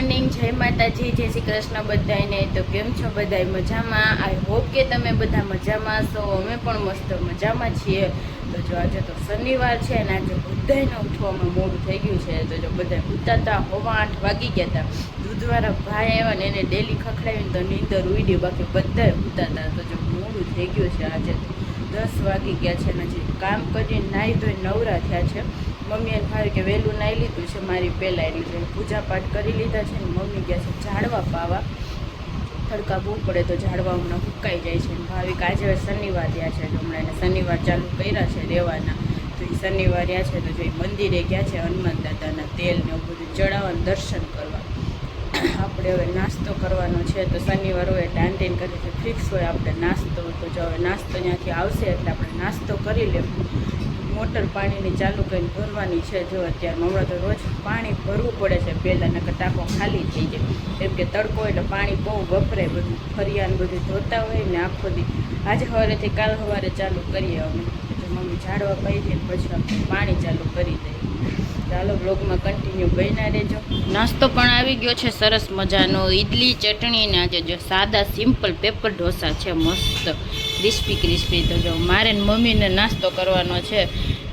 Morning, જય માતાજી, જય શ્રી કૃષ્ણ બધાને। તો કેમ છો બધાય? મજામાં? આઈ હોપ કે તમે બધા મજામાં છો। અમે પણ મસ્ત મજામાં છીએ। તો જો આજે તો શનિવાર છે અને આજે બધાને ઉઠવામાં મોડું થઈ ગયું છે। તો જો બધા ઉઠતા 8:15 વાગી ગયા હતા। દૂધવાળા ભાઈ આવ્યા ને એને ડેલી ખખડાવીને તો નીંદર ઉડી, બાકી બધા ઉઠતા। તો જો મોડું થઈ ગયું છે। આજે 10 વાગી ગયા છે ને હજી કામ કરીને નાહી ધોઈ નવરા થયા છે। મમ્મી એને ભાવે કે વહેલું નાહી લીધું છે મારી પહેલાં, એટલે પૂજા પાઠ કરી લીધા છે ને મમ્મી ગયા છે ઝાડવા પાવા। તડકા બહુ પડે તો ઝાડવા હમણાં સુકાઈ જાય છે। ભાવિક આજે શનિવાર રહ્યા છે, હમણાં એને શનિવાર ચાલુ કર્યા છે રહેવાના। તો એ શનિવાર રહ્યા છે તો જો મંદિરે ગયા છે હનુમાન દાદાના તેલ ને એવું બધું ચડાવવાનું, દર્શન કરવા। આપણે હવે નાસ્તો કરવાનો છે। તો શનિવાર હોય એટલે આંટીને કરે છે ફિક્સ હોય આપણે નાસ્તો। તો જો હવે નાસ્તો ત્યાંથી આવશે એટલે આપણે નાસ્તો કરી લેવું। મોટર પાણીની ચાલુ કરીને ભરવાની છે। જો અત્યારે હમણાં તો રોજ પાણી ભરવું પડે છે, પહેલાં નકર ટાંકો ખાલી થઈ જાય, કેમ કે તડકો એટલે પાણી બહુ વપરાય, બધું ફરિયાને બધું ધોતા હોય ને આખો દી। આજે સવારેથી કાલ સવારે ચાલુ કરીએ અમે। તો મમ્મી ઝાડવા પાઈ દે પછી આપણે પાણી ચાલુ કરી દઈએ। ચાલો બ્લોગમાં કન્ટિન્યુ બન્યા રહેજો। નાસ્તો પણ આવી ગયો છે સરસ મજાનો, ઈડલી ચટણી ને આજે જો સાદા સિમ્પલ પેપર ઢોસા છે મસ્ત ક્રિસ્પી ક્રિસ્પી। તો જો મારે ને મમ્મીને નાસ્તો કરવાનો છે।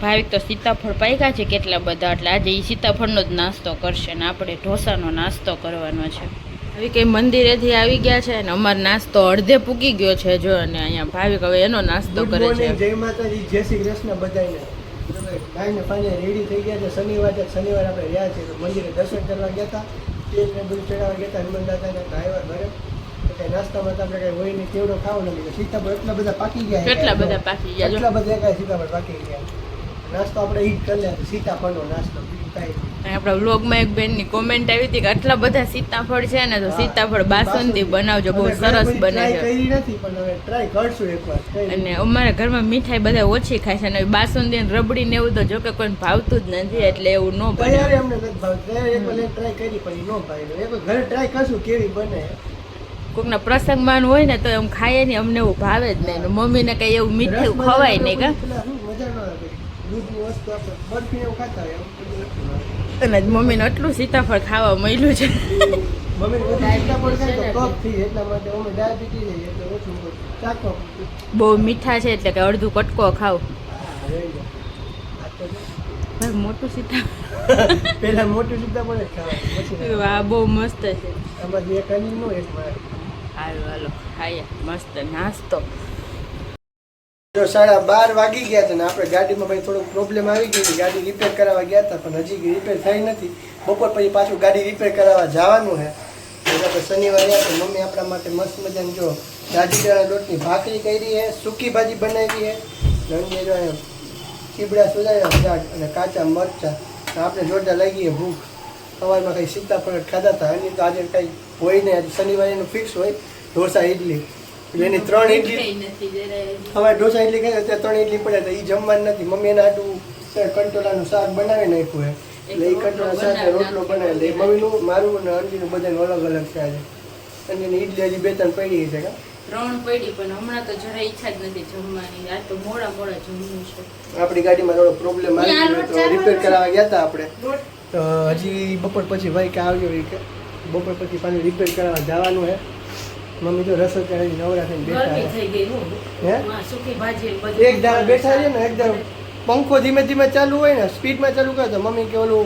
ભાવિક તો સીતાફળ પાક્યા છે કેટલા બધા, એટલે આજે એ સીતાફળનો જ નાસ્તો કરશે ને આપણે ઢોસાનો નાસ્તો કરવાનો છે। હવે કંઈ મંદિરેથી આવી ગયા છે ને અમારો નાસ્તો અડધે પૂકી ગયો છે જો, અને અહીંયા ભાવિક હવે એનો નાસ્તો કરે છે। જય માતાજી, જય શ્રી કૃષ્ણ બધાને। ગાયને પાણી રેડી થઈ ગયા છે। શનિવાર આપણે રહ્યા છે તો મંદિરે દર્શન કરવા ગયા હતા, તેલ ને બધું ચડાવવા ગયા હતા હનુમાન દાદાને। આવ્યા ઘરે તો નાસ્તામાં તો આપણે કઈ હોય નહીં, કેવડો ખાવો નથી। સીતાફળ એટલા બધા પાકી ગયા, કેટલા બધા પાકી ગયા, એટલા બધા કાંઈ સીતાફળ પાકી ગયા। નાસ્તો આપણે ઈ જ કરી લે, સીતાફળનો નાસ્તો થાય। આપણા વ્લોગમાં એક બેનની કોમેન્ટ આવી હતી કે આટલા બધા સીતાફળ છે ને તો સીતાફળ બાસુંદી બનાવજો, બહુ સરસ બને છે। કરી નથી પણ હવે ટ્રાય કરશું એકવાર। અને અમારા ઘરમાં મીઠાઈ બધા ઓછી ખાય છે ને બાસુંદી ને રબડી ને એવું તો જો કે કોઈને ભાવતું જ નથી, એટલે એવું ન બને। અમને નથી ભાવતું, એકવાર ટ્રાય કરી પણ ન ભાવ્યું। એકવાર ઘરે ટ્રાય કરશું કેવી બને। કોઈકના પ્રસંગમાં હોય ને તો એમ ખાઈએ ને, અમને એવું ભાવે જ નહીં। મમ્મીને કઈ એવું મીઠું ખવાય નહીં કા, મજા ન આવે। દૂધની વસ્તુ આપણે બરફી એવું ખાતા હોય અને મમ્મીને એટલું સીતાફળ ખાવા મળ્યું છે। બહુ મીઠા છે એટલે કે અડધું કટકો ખાવ। મોટું સીતાફળ પેલા મોટું સીતાફળ ખાવા, આ બહુ મસ્ત છે। હાલો હાલો ખાઈએ મસ્ત નાસ્તો। 12:30 વાગી ગયા હતા ને આપણે ગાડીમાં ભાઈ થોડોક પ્રોબ્લેમ આવી ગઈ, ગાડી રિપેર કરાવવા ગયા હતા પણ હજી રિપેર થઈ નથી। બપોર પછી પાછું ગાડી રિપેર કરાવવા જવાનું છે। આપણે શનિવારે તો મમ્મી આપણા માટે મસ્ત મજાની જો રાજીડાના લોટની ભાખરી કરી છે, સૂકી ભાજી બનાવી છે, ચીબડા સુધાર્યા ઝાડ અને કાચા મરચાં। આપણે જોરદાર લાગી છે ભૂખ। સવારમાં કંઈ સીતાફળ ખાધા હતા, એની તો આજે કંઈ હોય નહીં, આજે શનિવારે એનું ફિક્સ હોય ઢોસા ઇડલી। એની 3 ઇડલી હવે ઢોસા ઇડલી ખાય અત્યારે 3 ઇડલી પડે તો એ જમવાનું નથી। મમ્મી એના આટલું કંટોલાનું શાક બનાવી નાખ્યું છે, એટલે એ કંટોલા શાક રોટલો બનાવે। મમ્મીનું મારું અને અંડીનું બધાનું અલગ અલગ છે આજે। અને એની ઇડલી હજી 2-3 પડી છે કા 3 પડી, પણ હમણાં તો જરા ઈચ્છા જ નથી જમવાની। આ તો મોડા જમવું છે। આપણી ગાડીમાં થોડો પ્રોબ્લેમ આવી ગયો તો રિપેર કરાવવા ગયા હતા આપણે, તો હજી બપોર પછી ભાઈ કે આવ્યો એ કે બપોર પછી પાછું રિપેર કરાવવા જવાનું છે। મમ્મી તો રસોઈ કરી નવરા થઈને બેઠા એક દાડા બેઠા છે ને, એક દાડો પંખો ધીમે ધીમે ચાલુ હોય ને સ્પીડમાં ચાલુ કરે તો મમ્મી કે ઓલું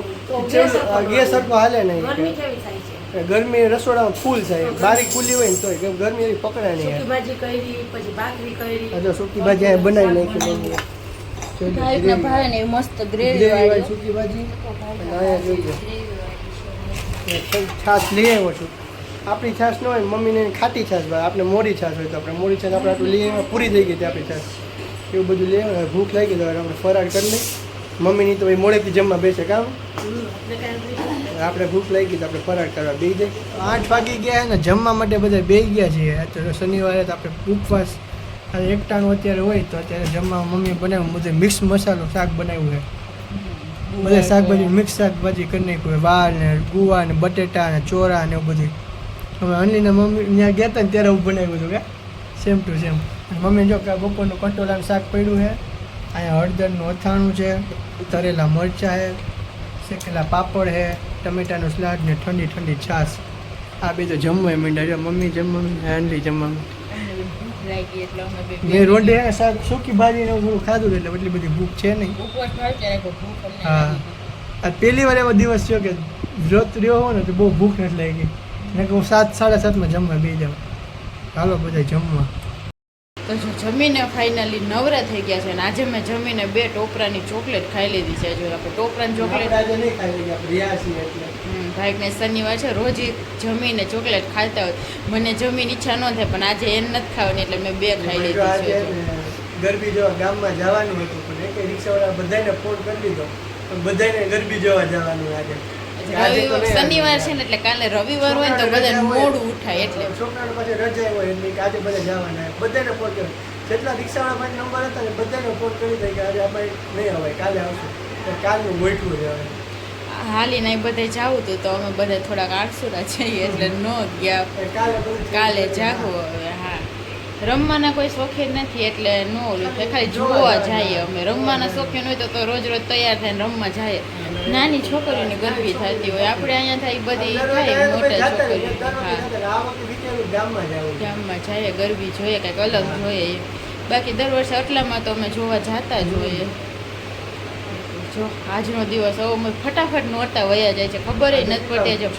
ગેસ સરખો હાલે નહીં, ગરમી રસોડામાં ફૂલ થાય। બારી ખુલ્લી હોય ને તોય ગરમી એવી પકડાય નહીં। સૂકી ભાજી બનાવી નાખી મમ્મીએ, મસ્ત ગ્રેવી સૂકી ભાજી। છાશ લઈ આવ્યો છું, આપણી છાશ ન હોય મમ્મીને ખાટી છાશ ભાઈ, આપણે મોડી છાશ હોય તો આપણે મોડી છાશ આપણે આટલું લઈ આવ્યા, પૂરી થઈ ગઈ હતી આપણી છાશ, એવું બધું લઈ આવ્યા। ભૂખ લાગી તો આપણે ફરાળ કરી લઈ। મમ્મીની તો ભાઈ મોડેથી જમવા બેસે કામ, આપણે ભૂખ લાગી તો આપણે ફરાળ કરવા બેસી જાય। 8 વાગી ગયા ને જમવા માટે બધા બેસી ગયા છીએ। અત્યારે શનિવારે તો આપણે ઉપવાસ એકટાણું અત્યારે હોય તો અત્યારે જમવા મમ્મી બનાવ્યું બધું મિક્સ મસાલો શાક બનાવ્યું છે, બધા શાકભાજી મિક્સ શાકભાજી કરી નાખ્યું છે, વાલ ને ગુવા ને બટેટા ને ચોરા ને એવું બધું। હવે અનલીને મમ્મી ત્યાં ગયા હતા ને ત્યારે હું બનાવ્યું હતું કે સેમ ટુ સેમ। મમ્મી જો કે બપોરનું કંટોલાનું શાક પડ્યું છે, અહીંયા હળદરનું અથાણું છે, તરેલા મરચાં છે, શેકેલા પાપડ છે, ટમેટાનું સલાડ ને ઠંડી ઠંડી છાશ. આ બે તો જમવા માંડ્યા. મમ્મી જમવાનું આંડી જમવાનું. ભૂખ લાગી એટલે અમે બે મેં રોંઢે શાક સૂકી ભાજી ને એવું થોડું ખાધું એટલે એટલી બધી ભૂખ છે નહીં. ઉપવાસ ભાવ ત્યારે કોઈ ભૂખ અમને હા. લાગી. આ પહેલી વાર એવો દિવસ થયો કે વ્રત રહ્યો હોય ને તો બહુ ભૂખ નથી લાગી. ને હું 7:30 જમવા બેસી જાઉં. હાલો બધા જમવા. તો જો જમીને ફાઇનલી નવરા થઈ ગયા છે અને આજે મેં જમીને 2 ટોપરાની ચોકલેટ ખાઈ લીધી છે. જો આપણે ટોપરાની ચોકલેટ આજે નહીં ખાઈ લઈએ આપણે રહ્યા છીએ એટલે. ભાઈને શનિવાર છે રોજ ઈ જમીને ચોકલેટ ખાતા હોય. મને જમીન ઈચ્છા ન થાય પણ આજે એને નથી ખાવાની એટલે મેં 2 ખાઈ લીધી આજે છે. ગરબી જોવા ગામમાં જવાનું હતું પણ એક રિક્ષાવાળા બધાને ફોન કરી દીધો પણ બધાને ગરબી જોવા જવાનું આજે. શનિવાર છે ને એટલે કાલે રવિવાર હોય ને તો બધા મોડું ઉઠાય એટલે છોકરાને પાસે રજા હોય એટલે કે આજે બધા જવાના. બધાને ફોન કર્યો. જેટલા રિક્ષાવાળા પાસે નંબર હતા ને બધાને ફોન કરી દે કે આજે આપણે નહીં અવાય કાલે આવશું. તો કાલનું ગોઠવું છે હવે. હાલીને એ બધે જાવું હતું તો અમે બધા થોડાક આળસુરા જઈએ એટલે ન ગયા. કાલે બધું કાલે જાગવું હવે. હા, રમવાના કોઈ શોખીન નથી એટલે ન ઓલું થાય. ખાલી જોવા જઈએ અમે. રમવાના શોખીન હોય તો રોજ રોજ તૈયાર થઈને રમવા જાય. નાની છોકરીઓની ગરબી થતી હોય. આપણે અહીંયા થાય બધી થાય મોટા છોકરીઓ. હા, આ વખતે વિચાર્યું ગામમાં જવું. ગામમાં જઈએ ગરબી જોઈએ કંઈક અલગ જોઈએ. બાકી દર વર્ષે આટલામાં તો અમે જોવા જતા જ હોઈએ. જો આજનો દિવસ હવે ફટાફટ નોરતા વયા જાય છે ખબર નથી પડતી. જો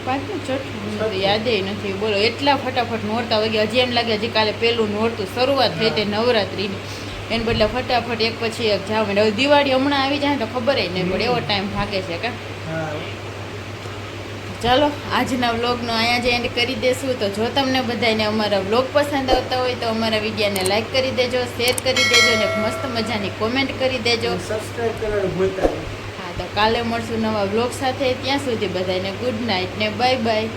પાંચમું છઠ્ઠું યાદે નથી. બોલો એટલા ફટાફટ નોરતા વહી ગયા. હજી એમ લાગે હજી કાલે પહેલું નોરતું શરૂઆત થઈ તે નવરાત્રિની. એને બદલે ફટાફટ એક પછી એક જાવ માંડે. હવે દિવાળી હમણાં આવી જાય તો ખબર નહીં પડે એવો ટાઈમ ભાગે છે કા. ચાલો આજના વ્લોગનો અહીંયા જ એન્ડ કરી દેશું. તો જો તમને બધાને અમારા વ્લોગ પસંદ આવતા હોય તો અમારા વિડીયોને લાઈક કરી દેજો, શેર કરી દેજો અને મસ્ત મજાની કોમેન્ટ કરી દેજો. સબસ્ક્રાઇબ કરવાનું ભૂલતા નહીં. હા, તો કાલે મળશું નવા વ્લોગ સાથે. ત્યાં સુધી બધાને ગુડ નાઇટ ને બાય બાય.